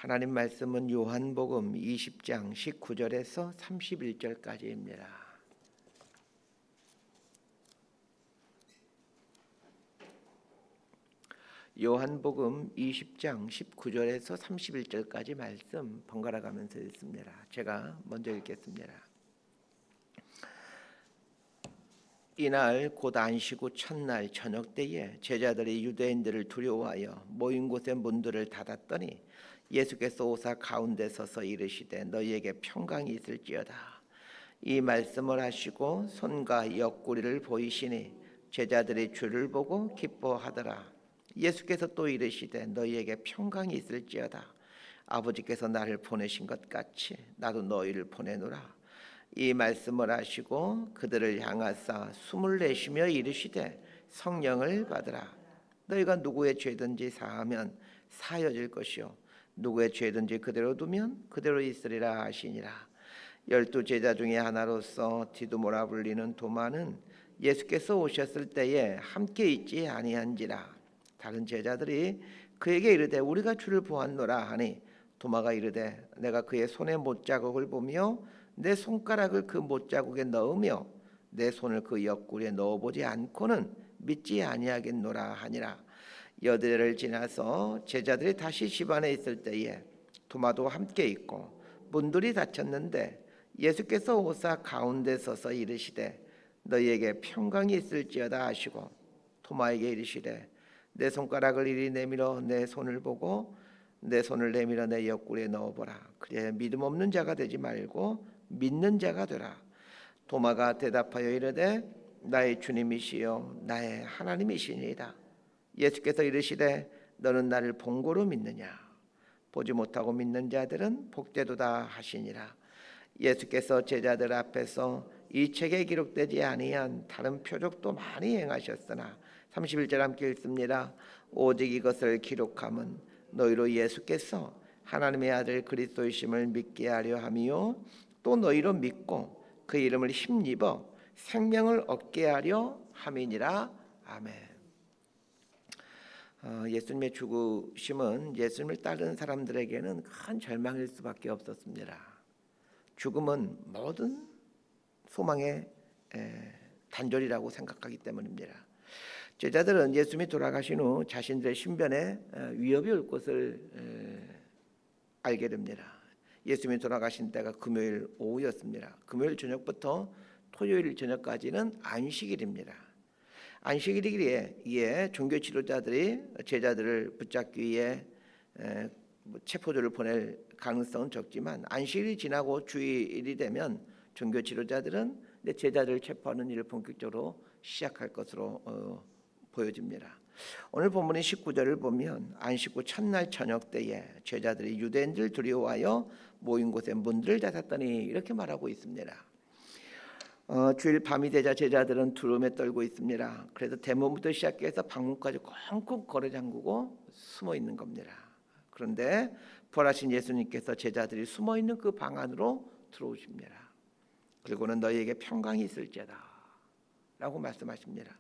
하나님 말씀은 요한복음 20장 19절에서 31절까지입니다. 요한복음 20장 19절에서 31절까지 말씀 번갈아 가면서 읽습니다. 제가 먼저 읽겠습니다. 이날 곧 안식 후 첫날 저녁 때에 제자들이 유대인들을 두려워하여 모인 곳의 문들을 닫았더니 예수께서 오사 가운데 서서 이르시되 너희에게 평강이 있을지어다. 이 말씀을 하시고 손과 옆구리를 보이시니 제자들이 주를 보고 기뻐하더라. 예수께서 또 이르시되 너희에게 평강이 있을지어다. 아버지께서 나를 보내신 것 같이 나도 너희를 보내노라. 이 말씀을 하시고 그들을 향하사 숨을 내쉬며 이르시되 성령을 받으라. 너희가 누구의 죄든지 사하면 사여질 것이요 누구의 죄든지 그대로 두면 그대로 있으리라 하시니라. 12 제자 중에 하나로서 디두모라 불리는 도마는 예수께서 오셨을 때에 함께 있지 아니한지라. 다른 제자들이 그에게 이르되 우리가 주를 보았노라 하니 도마가 이르되 내가 그의 손에 못자국을 보며 내 손가락을 그 못자국에 넣으며 내 손을 그 옆구리에 넣어보지 않고는 믿지 아니하겠노라 하니라. 여드레를 지나서 제자들이 다시 집 안에 있을 때에 도마도 함께 있고 문들이 닫혔는데 예수께서 오사 가운데 서서 이르시되 너희에게 평강이 있을지어다 하시고 도마에게 이르시되 내 손가락을 이리 내밀어 내 손을 보고 내 손을 내밀어 내 옆구리에 넣어보라. 그래야 믿음 없는 자가 되지 말고 믿는 자가 되라. 도마가 대답하여 이르되 나의 주님이시요 나의 하나님이시니이다. 예수께서 이르시되 너는 나를 본고로 믿느냐? 보지 못하고 믿는 자들은 복되도다 하시니라. 예수께서 제자들 앞에서 이 책에 기록되지 아니한 다른 표적도 많이 행하셨으나 31절 함께 읽습니다. 오직 이것을 기록함은 너희로 예수께서 하나님의 아들 그리스도이심을 믿게 하려 함이요 또 너희로 믿고 그 이름을 힘입어 생명을 얻게 하려 함이니라. 아멘. 예수님의 죽으심은 예수님을 따르는 사람들에게는 큰 절망일 수밖에 없었습니다. 죽음은 모든 소망의 단절이라고 생각하기 때문입니다. 제자들은 예수님이 돌아가신 후 자신들의 신변에 위협이 올 것을 알게 됩니다. 예수님이 돌아가신 때가 금요일 오후였습니다. 금요일 저녁부터 토요일 저녁까지는 안식일입니다. 안식일이기에 종교 지도자들이 제자들을 붙잡기 위해 체포조를 보낼 가능성은 적지만 안식일이 지나고 주일이 되면 종교 지도자들은 제자들을 체포하는 일을 본격적으로 시작할 것으로 보여집니다. 오늘 본문의 19절을 보면 안식 후 첫날 저녁 때에 제자들이 유대인들을 두려워하여 모인 곳에 문들을 닫았더니 이렇게 말하고 있습니다. 주일 밤이 되자 제자들은 두려움에 떨고 있습니다. 그래서 대문부터 시작해서 방문까지 꽁꽁 걸어 잠그고 숨어 있는 겁니다. 그런데 부활하신 예수님께서 제자들이 숨어 있는 그 방 안으로 들어오십니다. 그리고는 너희에게 평강이 있을지어다 라고 말씀하십니다.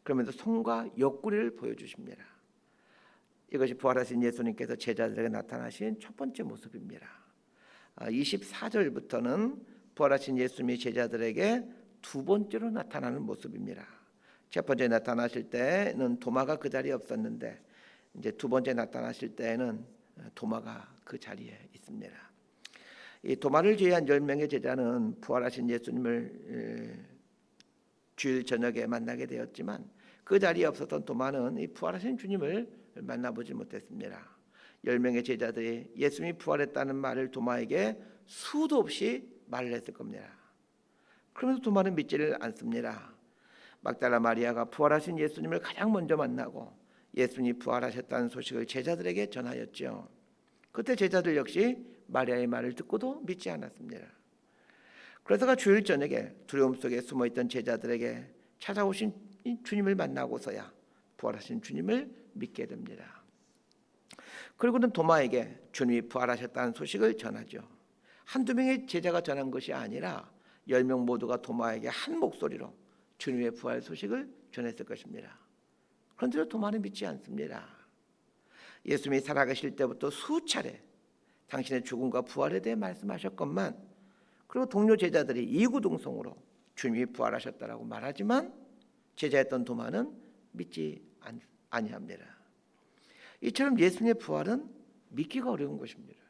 그러면서 손과 옆구리를 보여주십니다. 이것이 부활하신 예수님께서 제자들에게 나타나신 첫 번째 모습입니다. 24절부터는 부활하신 예수님이 제자들에게 두 번째로 나타나는 모습입니다. 첫 번째 나타나실 때는 도마가 그 자리에 없었는데 이제 두 번째 나타나실 때에는 도마가 그 자리에 있습니다. 이 도마를 제외한 10명의 제자는 부활하신 예수님을 주일 저녁에 만나게 되었지만 그 자리에 없었던 도마는 이 부활하신 주님을 만나보지 못했습니다. 10명의 제자들이 예수님이 부활했다는 말을 도마에게 수도 없이 말을 했을 겁니다. 그러면서 도마는 믿지를 않습니다. 막달라 마리아가 부활하신 예수님을 가장 먼저 만나고 예수님이 부활하셨다는 소식을 제자들에게 전하였죠. 그때 제자들 역시 마리아의 말을 듣고도 믿지 않았습니다. 그래서가 주일 저녁에 두려움 속에 숨어있던 제자들에게 찾아오신 주님을 만나고서야 부활하신 주님을 믿게 됩니다. 그리고는 도마에게 주님이 부활하셨다는 소식을 전하죠. 한두 명의 제자가 전한 것이 아니라 10명 모두가 도마에게 한 목소리로 주님의 부활 소식을 전했을 것입니다. 그런데도 도마는 믿지 않습니다. 예수님이 살아계실 때부터 수차례 당신의 죽음과 부활에 대해 말씀하셨건만, 그리고 동료 제자들이 이구동성으로 주님이 부활하셨다라고 말하지만 제자였던 도마는 믿지 아니합니다. 이처럼 예수님의 부활은 믿기가 어려운 것입니다.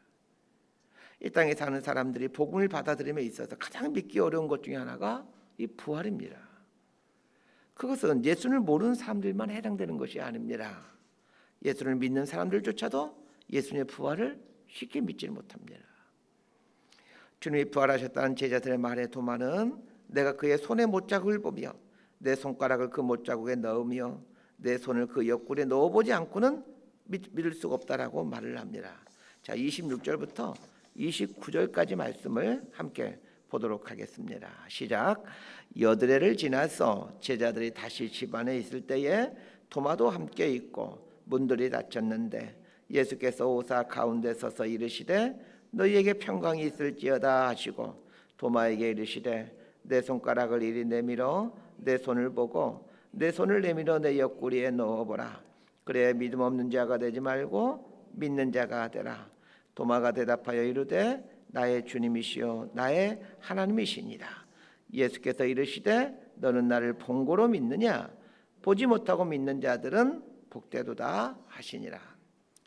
이 땅에 사는 사람들이 복음을 받아들임에 있어서 가장 믿기 어려운 것 중에 하나가 이 부활입니다. 그것은 예수를 모르는 사람들만 해당되는 것이 아닙니다. 예수를 믿는 사람들조차도 예수님의 부활을 쉽게 믿지는 못합니다. 주님이 부활하셨다는 제자들의 말에 도마는 내가 그의 손의 못자국을 보며 내 손가락을 그 못자국에 넣으며 내 손을 그 옆구리에 넣어보지 않고는 믿을 수가 없다라고 말을 합니다. 자, 26절부터 29절까지 말씀을 함께 보도록 하겠습니다. 시작. 여드레를 지나서 제자들이 다시 집안에 있을 때에 도마도 함께 있고 문들이 닫혔는데 예수께서 오사 가운데 서서 이르시되 너희에게 평강이 있을지어다 하시고 도마에게 이르시되 내 손가락을 이리 내밀어 내 손을 보고 내 손을 내밀어 내 옆구리에 넣어보라. 그래 믿음 없는 자가 되지 말고 믿는 자가 되라. 도마가 대답하여 이르되 나의 주님이시요 나의 하나님이시니라. 예수께서 이르시되 너는 나를 본고로 믿느냐? 보지 못하고 믿는 자들은 복되도다 하시니라.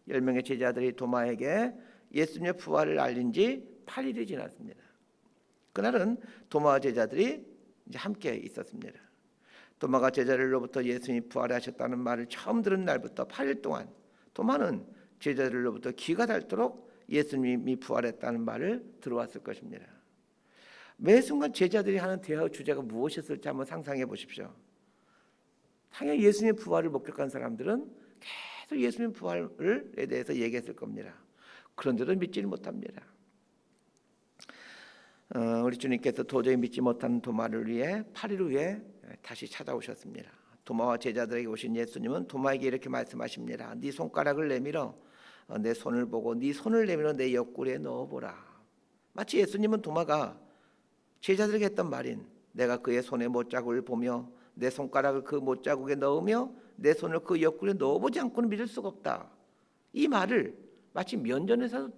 10명의 제자들이 도마에게 예수님의 부활을 알린 지 8일이 지났습니다. 그날은 도마와 제자들이 이제 함께 있었습니다. 도마가 제자들로부터 예수님이 부활하셨다는 말을 처음 들은 날부터 8일 동안 도마는 제자들로부터 귀가 닳도록 예수님이 부활했다는 말을 들어왔을 것입니다. 매 순간 제자들이 하는 대화 주제가 무엇이었을지 한번 상상해 보십시오. 당연히 예수님의 부활을 목격한 사람들은 계속 예수님 부활에 대해서 얘기했을 겁니다. 그런데도 믿지는 못합니다. 우리 주님께서 도저히 믿지 못하는 도마를 위해 8일 후에 다시 찾아오셨습니다. 도마와 제자들에게 오신 예수님은 도마에게 이렇게 말씀하십니다. 네 손가락을 내밀어 내 손을 보고 네 손을 내밀어 내 옆구리에 넣어보라. 마치 예수님은 도마가 제자들에게 했던 말인 내가 그의 손의 못자국을 보며 내 손가락을 그 못자국에 넣으며 내 손을 그 옆구리에 넣어보지 않고는 믿을 수가 없다. 이 말을 마치 면전에서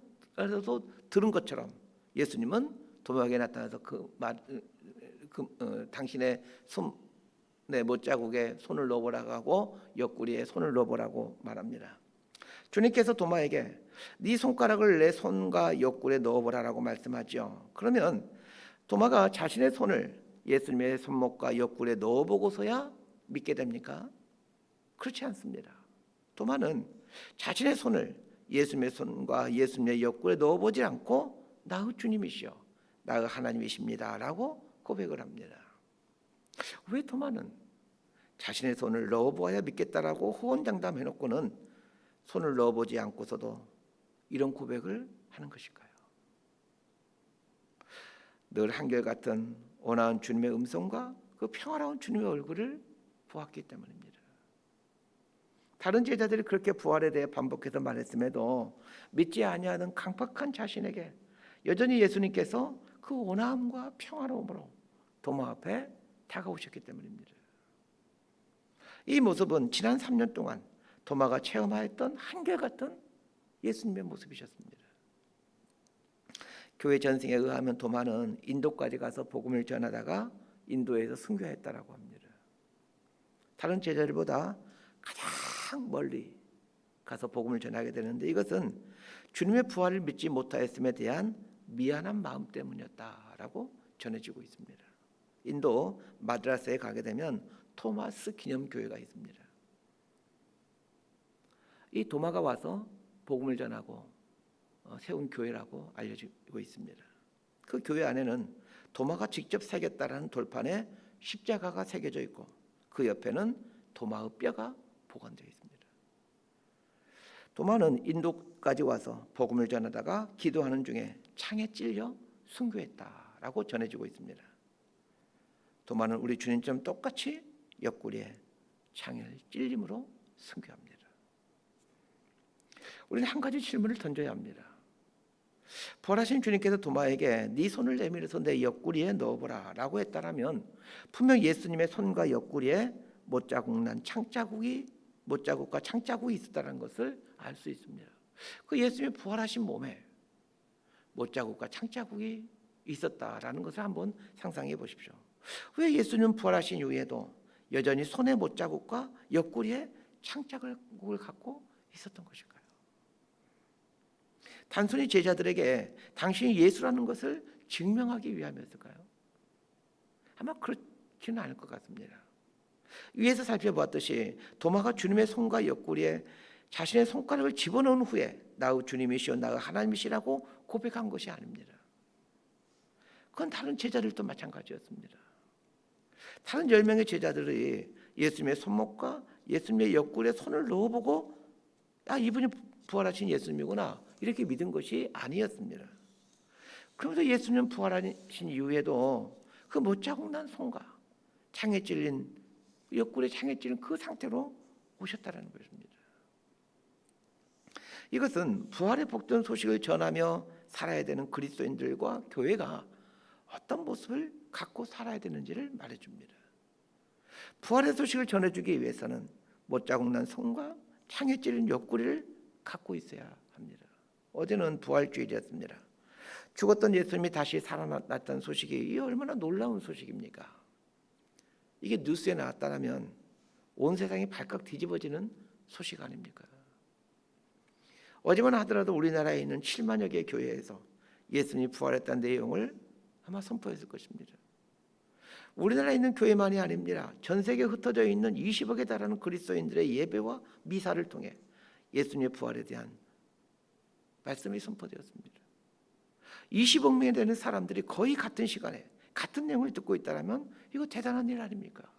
들은 것처럼 예수님은 도마에게 나타나서 당신의 손의 못자국에 손을 넣어보라고 하고 옆구리에 손을 넣어보라고 말합니다. 주님께서 도마에게 네 손가락을 내 손과 옆구리에 넣어보라라고 말씀하죠. 그러면 도마가 자신의 손을 예수님의 손목과 옆구리에 넣어보고서야 믿게 됩니까? 그렇지 않습니다. 도마는 자신의 손을 예수님의 손과 예수님의 옆구리에 넣어보지 않고 나의 주님이시여 나의 하나님이십니다 라고 고백을 합니다. 왜 도마는 자신의 손을 넣어보아야 믿겠다라고 호언장담해놓고는 손을 넣어보지 않고서도 이런 고백을 하는 것일까요? 늘 한결같은 온화한 주님의 음성과 그 평화로운 주님의 얼굴을 보았기 때문입니다. 다른 제자들이 그렇게 부활에 대해 반복해서 말했음에도 믿지 아니하는 강팍한 자신에게 여전히 예수님께서 그 온화함과 평화로움으로 도마 앞에 다가오셨기 때문입니다. 이 모습은 지난 3년 동안 도마가 체험하였던 한결같은 예수님의 모습이셨습니다. 교회 전승에 의하면 도마는 인도까지 가서 복음을 전하다가 인도에서 순교했다라고 합니다. 다른 제자들보다 가장 멀리 가서 복음을 전하게 되는데 이것은 주님의 부활을 믿지 못하였음에 대한 미안한 마음 때문이었다라고 전해지고 있습니다. 인도 마드라스에 가게 되면 토마스 기념교회가 있습니다. 이 도마가 와서 복음을 전하고 세운 교회라고 알려지고 있습니다. 그 교회 안에는 도마가 직접 새겼다라는 돌판에 십자가가 새겨져 있고 그 옆에는 도마의 뼈가 보관되어 있습니다. 도마는 인도까지 와서 복음을 전하다가 기도하는 중에 창에 찔려 순교했다라고 전해지고 있습니다. 도마는 우리 주님처럼 똑같이 옆구리에 창에 찔림으로 순교합니다. 우리는 한 가지 질문을 던져야 합니다. 부활하신 주님께서 도마에게 네 손을 내밀어서 내 옆구리에 넣어보라 라고 했다라면 분명 예수님의 손과 옆구리에 못자국과 창자국이 있었다는 것을 알 수 있습니다. 그 예수님의 부활하신 몸에 못자국과 창자국이 있었다라는 것을 한번 상상해 보십시오. 왜 예수님 부활하신 이후에도 여전히 손에 못자국과 옆구리에 창자국을 갖고 있었던 것일까요? 단순히 제자들에게 당신이 예수라는 것을 증명하기 위함이었을까요? 아마 그렇지는 않을 것 같습니다. 위에서 살펴보았듯이 도마가 주님의 손과 옆구리에 자신의 손가락을 집어넣은 후에 나의 주님이시오 나의 하나님이시라고 고백한 것이 아닙니다. 그건 다른 제자들도 마찬가지였습니다. 다른 10명의 제자들이 예수님의 손목과 예수님의 옆구리에 손을 넣어보고 이분이 부활하신 예수님이구나 이렇게 믿은 것이 아니었습니다. 그러면서 예수님 부활하신 이후에도 그 못자국 난 손과 창에 찔린 옆구리에 창에 찔린 그 상태로 오셨다는 것입니다. 이것은 부활의 복된 소식을 전하며 살아야 되는 그리스도인들과 교회가 어떤 모습을 갖고 살아야 되는지를 말해줍니다. 부활의 소식을 전해주기 위해서는 못자국 난 손과 창에 찔린 옆구리를 갖고 있어야 합니다. 어제는 부활주일이었습니다. 죽었던 예수님이 다시 살아났다는 소식이 이 얼마나 놀라운 소식입니까? 이게 뉴스에 나왔다면 온 세상이 발칵 뒤집어지는 소식 아닙니까? 어제만 하더라도 우리나라에 있는 7만여 개의 교회에서 예수님이 부활했다는 내용을 아마 선포했을 것입니다. 우리나라에 있는 교회만이 아닙니다. 전 세계에 흩어져 있는 20억에 달하는 그리스도인들의 예배와 미사를 통해 예수님의 부활에 대한 말씀이 선포되었습니다. 20억 명이 되는 사람들이 거의 같은 시간에 같은 내용을 듣고 있다면 이거 대단한 일 아닙니까?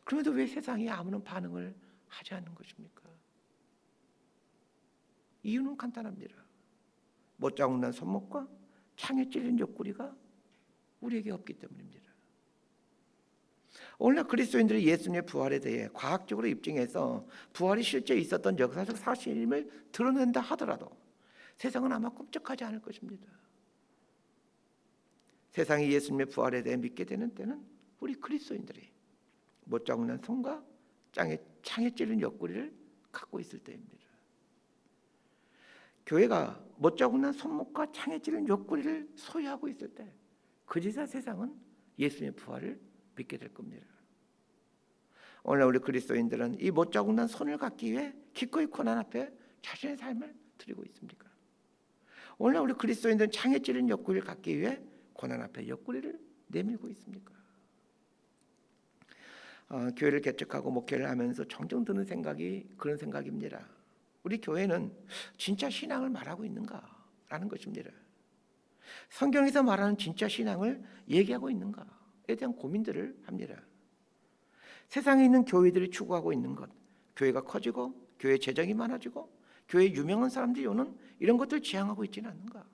그럼에도 왜 세상이 아무런 반응을 하지 않는 것입니까? 이유는 간단합니다. 못자국 난 손목과 창에 찔린 옆구리가 우리에게 없기 때문입니다. 오늘날 그리스도인들이 예수님의 부활에 대해 과학적으로 입증해서 부활이 실제 있었던 역사적 사실임을 드러낸다 하더라도 세상은 아마 꿈쩍하지 않을 것입니다. 세상이 예수님의 부활에 대해 믿게 되는 때는 우리 그리스도인들이 못자국 난 손과 창에 찔린 옆구리를 갖고 있을 때입니다. 교회가 못자국 난 손목과 창에 찔린 옆구리를 소유하고 있을 때 그제야 세상은 예수님의 부활을 믿게 될 겁니다. 오늘 우리 그리스도인들은 이 못자국 난 손을 갖기 위해 기꺼이 고난 앞에 자신의 삶을 드리고 있습니까? 오늘 우리 그리스도인들은 창에 찔린 옆구리를 갖기 위해 고난 앞에 옆구리를 내밀고 있습니까? 교회를 개척하고 목회를 하면서 종종 드는 생각이 그런 생각입니다. 우리 교회는 진짜 신앙을 말하고 있는가라는 것입니다. 성경에서 말하는 진짜 신앙을 얘기하고 있는가에 대한 고민들을 합니다. 세상에 있는 교회들이 추구하고 있는 것, 교회가 커지고 교회 재정이 많아지고 교회 유명한 사람들이 오는 이런 것들 지향하고 있지는 않는가?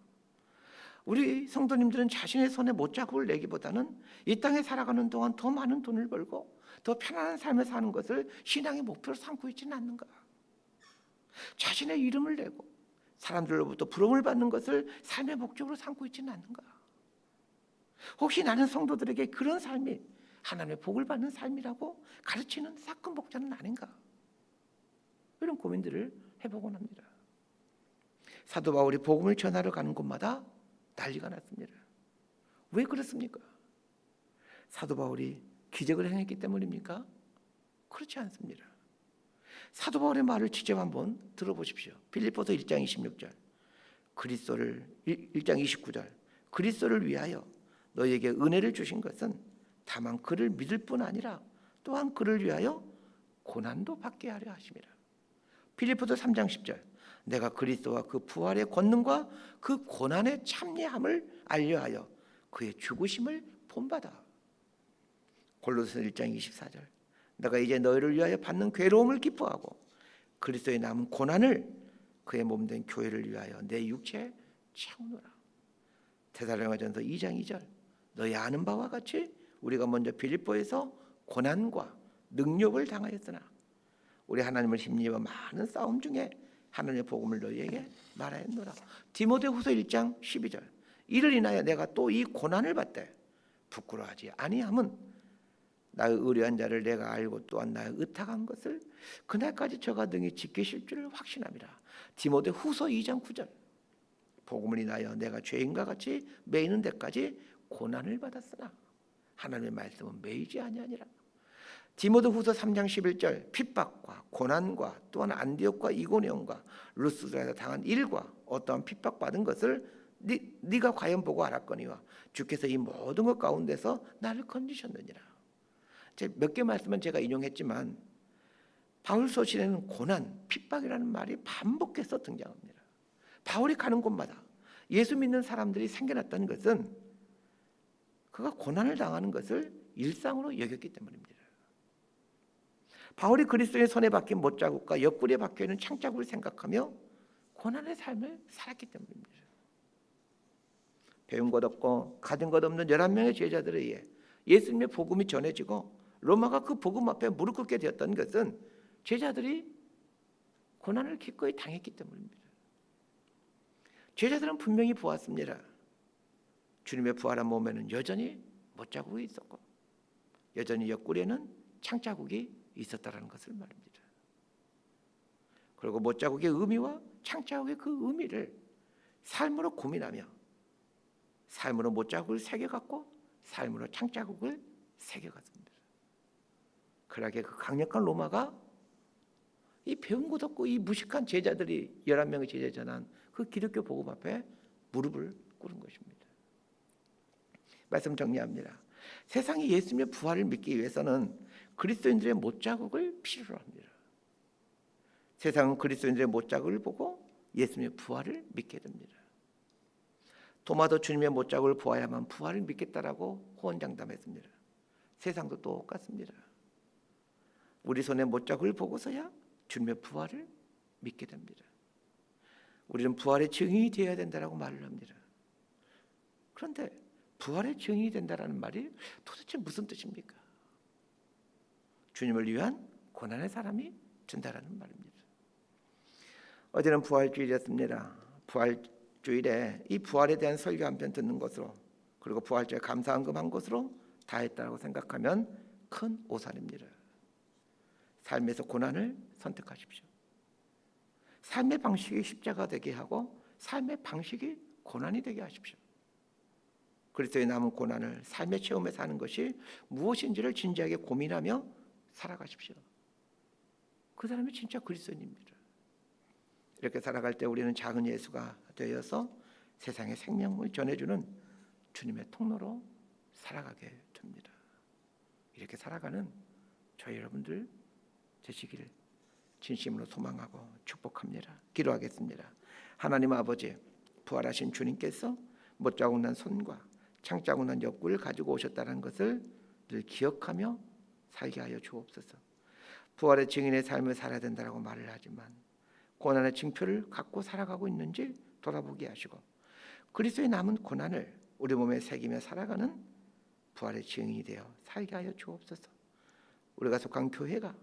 우리 성도님들은 자신의 손에 못자국을 내기보다는 이 땅에 살아가는 동안 더 많은 돈을 벌고 더 편안한 삶을 사는 것을 신앙의 목표로 삼고 있지는 않는가? 자신의 이름을 내고 사람들로부터 부러움을 받는 것을 삶의 목적으로 삼고 있지는 않는가? 혹시 나는 성도들에게 그런 삶이 하나님의 복을 받는 삶이라고 가르치는 사건 목자는 아닌가? 이런 고민들을 해보곤 합니다. 사도 바울이 복음을 전하러 가는 곳마다 난리가 났습니다. 왜 그렇습니까? 사도 바울이 기적을 행했기 때문입니까? 그렇지 않습니다. 사도 바울의 말을 직접 한번 들어보십시오. 빌립보서 1장 26절, 그리스도를 1장 29절, 그리스도를 위하여 너희에게 은혜를 주신 것은 다만 그를 믿을 뿐 아니라 또한 그를 위하여 고난도 받게 하려 하심이라. 빌립보서 3장 10절, 내가 그리스도와 그 부활의 권능과 그 고난의 참여함을 알려하여 그의 죽으심을 본받아. 골로새서 1장 24절, 내가 이제 너희를 위하여 받는 괴로움을 기뻐하고 그리스도의 남은 고난을 그의 몸된 교회를 위하여 내 육체에 채우노라. 데살로니가전서 2장 2절, 너희 아는 바와 같이 우리가 먼저 빌립보에서 고난과 능력을 당하였으나 우리 하나님을 힘입어 많은 싸움 중에 하나님의 복음을 너희에게 말하였노라. 디모데후서 1장 12절, 이를 인하여 내가 또 이 고난을 받되 부끄러워하지 아니함은 나의 의뢰한 자를 내가 알고 또한 나의 의탁한 것을 그날까지 저가 등이 지키실 줄을 확신함이라. 디모데후서 2장 9절, 복음을 인하여 내가 죄인과 같이 매이는 데까지 고난을 받았으나 하나님의 말씀은 매이지 아니하니라. 디모데후서 3장 11절 핍박과 고난과 또한 안디옥과 이고니온과 루스드라에서 당한 일과 어떠한 핍박받은 것을 네가 과연 보고 알았거니와 주께서 이 모든 것 가운데서 나를 건지셨느니라. 몇 개 말씀은 제가 인용했지만 바울 서신에는 고난, 핍박이라는 말이 반복해서 등장합니다. 바울이 가는 곳마다 예수 믿는 사람들이 생겨났던 것은 그가 고난을 당하는 것을 일상으로 여겼기 때문입니다. 바울이 그리스도의 손에 박힌 못자국과 옆구리에 박혀있는 창자국을 생각하며 고난의 삶을 살았기 때문입니다. 배운 것 없고 가진 것 없는 11명의 제자들에 의해 예수님의 복음이 전해지고 로마가 그 복음 앞에 무릎 꿇게 되었던 것은 제자들이 고난을 기꺼이 당했기 때문입니다. 제자들은 분명히 보았습니다. 주님의 부활한 몸에는 여전히 못자국이 있었고 여전히 옆구리에는 창자국이 있었다는 것을 말입니다. 그리고 못자국의 의미와 창자국의 그 의미를 삶으로 고민하며 삶으로 못자국을 새겨갔고 삶으로 창자국을 새겨갔습니다. 그러게 그 강력한 로마가 이 배운 것 없고 이 무식한 제자들이 11명의 제자 전한 그 기독교 복음 앞에 무릎을 꿇은 것입니다. 말씀 정리합니다. 세상이 예수님의 부활을 믿기 위해서는 그리스도인들의 못자국을 필요로 합니다. 세상은 그리스도인들의 못자국을 보고 예수님의 부활을 믿게 됩니다. 도마도 주님의 못자국을 보아야만 부활을 믿겠다라고 호언장담했습니다. 세상도 똑같습니다. 우리 손에 못자국을 보고서야 주님의 부활을 믿게 됩니다. 우리는 부활의 증인이 되어야 된다라고 말을 합니다. 그런데 부활의 증인이 된다라는 말이 도대체 무슨 뜻입니까? 주님을 위한 고난의 사람이 된다라는 말입니다. 어제는 부활주일이었습니다. 부활주일에 이 부활에 대한 설교 한 편 듣는 것으로 그리고 부활주에 감사헌금 한 것으로 다 했다고 생각하면 큰 오산입니다. 삶에서 고난을 선택하십시오. 삶의 방식이 십자가 되게 하고 삶의 방식이 고난이 되게 하십시오. 그리스도의 남은 고난을 삶의 체험에 사는 것이 무엇인지를 진지하게 고민하며 살아가십시오. 그 사람이 진짜 그리스도인입니다. 이렇게 살아갈 때 우리는 작은 예수가 되어서 세상에 생명을 전해주는 주님의 통로로 살아가게 됩니다. 이렇게 살아가는 저희 여러분들 되시기를 진심으로 소망하고 축복합니다. 기도하겠습니다. 하나님 아버지, 부활하신 주님께서 못자국 난 손과 창자국 난 옆구리를 가지고 오셨다는 것을 늘 기억하며 살게 하여 주옵소서. 부활의 증인의 삶을 살아야 된다고 말을 하지만 고난의 징표를 갖고 살아가고 있는지 돌아보게 하시고 그리스도의 남은 고난을 우리 몸에 새기며 살아가는 부활의 증인이 되어 살게 하여 주옵소서. 우리가 속한 교회가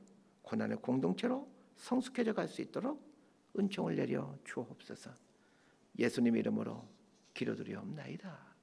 고난의 공동체로 성숙해져 갈 수 있도록 은총을 내려 주옵소서. 예수님 이름으로 기도드리옵나이다.